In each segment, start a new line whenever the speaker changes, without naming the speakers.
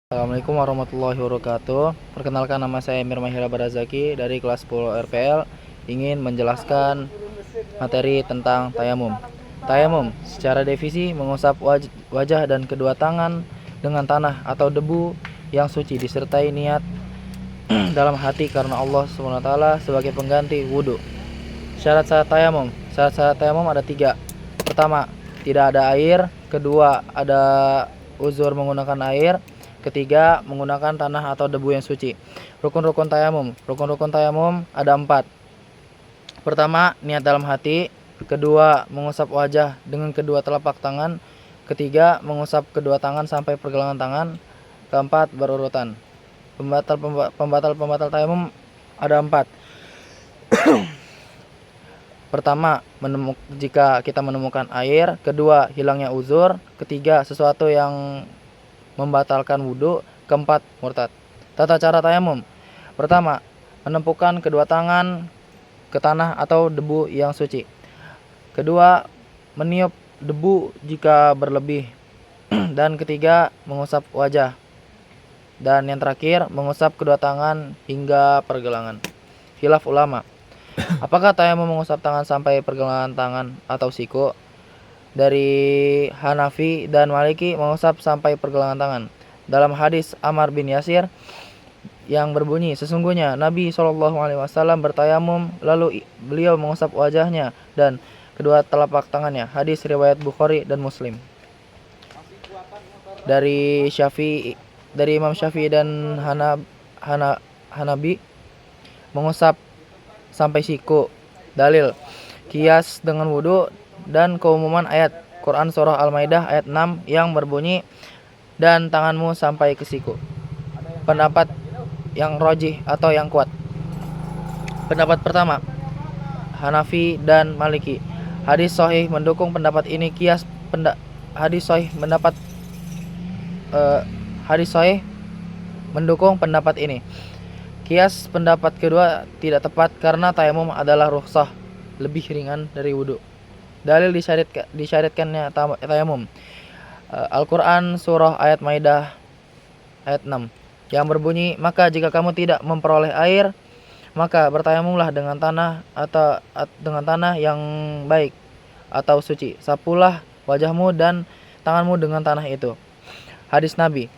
Assalamualaikum warahmatullahi wabarakatuh. Perkenalkan, nama saya Emir Mahira Barazaki dari kelas 10 RPL. Ingin menjelaskan materi tentang tayamum. Tayamum secara definisi mengusap wajah dan kedua tangan dengan tanah atau debu yang suci disertai niat dalam hati karena Allah SWT sebagai pengganti wudhu. Syarat-syarat tayamum. Syarat-syarat tayamum ada 3. Pertama, tidak ada air. Kedua, ada uzur menggunakan air. Ketiga, menggunakan tanah atau debu yang suci. Rukun-rukun tayamum. Rukun-rukun tayamum ada 4. Pertama, niat dalam hati. Kedua, mengusap wajah dengan kedua telapak tangan. Ketiga, mengusap kedua tangan sampai pergelangan tangan. Keempat, berurutan. Pembatal tayamum ada 4. Pertama, jika kita menemukan air. Kedua, hilangnya uzur. Ketiga, sesuatu yang membatalkan wudhu. Keempat, murtad. Tata cara tayamum. Pertama, menempukkan kedua tangan ke tanah atau debu yang suci. Kedua, meniup debu jika berlebih. Dan ketiga, mengusap wajah. Dan yang terakhir, mengusap kedua tangan hingga pergelangan. Khilaf ulama. Apakah tayamum mengusap tangan sampai pergelangan tangan atau siku? Dari Hanafi dan Maliki, mengusap sampai pergelangan tangan. Dalam hadis Ammar bin Yasir yang berbunyi, sesungguhnya Nabi SAW bertayamum, lalu beliau mengusap wajahnya dan kedua telapak tangannya. Hadis riwayat Bukhari dan Muslim. Dari Imam Syafi'i dan Hanabi, mengusap sampai siku. Dalil kias dengan wudhu dan keumuman ayat Quran surah Al-Maidah ayat 6 yang berbunyi, dan tanganmu sampai ke siku. Pendapat yang rajih atau yang kuat. Pendapat pertama, Hanafi dan Maliki. Hadis sahih mendukung pendapat ini. Hadis sahih mendukung pendapat ini. Kias pendapat kedua tidak tepat karena tayamum adalah rukhsah, lebih ringan dari wudhu. Dalil disyariatkannya tayamum. Al-Quran surah ayat Maidah ayat 6 yang berbunyi, maka jika kamu tidak memperoleh air, maka bertayamumlah dengan tanah yang baik atau suci. Sapulah wajahmu dan tanganmu dengan tanah itu. Hadis Nabi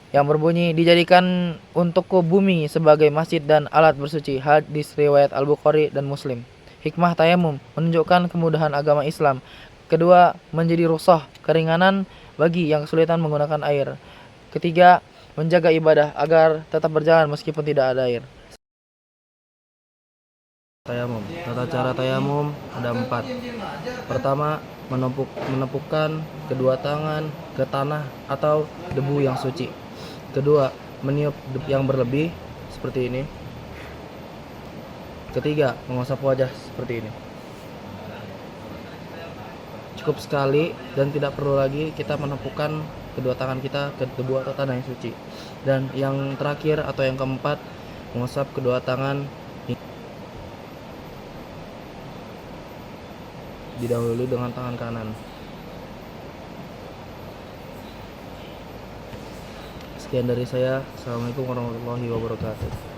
yang berbunyi, dijadikan untukku bumi sebagai masjid dan alat bersuci. Hadis riwayat Al-Bukhari dan Muslim. Hikmah tayamum menunjukkan kemudahan agama Islam. Kedua, menjadi rukhsah, keringanan bagi yang kesulitan menggunakan air. Ketiga, menjaga ibadah agar tetap berjalan meskipun tidak ada air. Tayamum. Tata cara tayamum ada 4. Pertama, menepukkan kedua tangan ke tanah atau debu yang suci. Kedua, meniup debu yang berlebih seperti ini. Ketiga, mengusap wajah seperti ini. Cukup sekali dan tidak perlu lagi kita menepukkan kedua tangan kita ke debu atau tanah yang suci. Dan yang terakhir atau yang keempat, mengusap kedua tangan didahului dengan tangan kanan. Sekian dari saya. Assalamualaikum warahmatullahi wabarakatuh.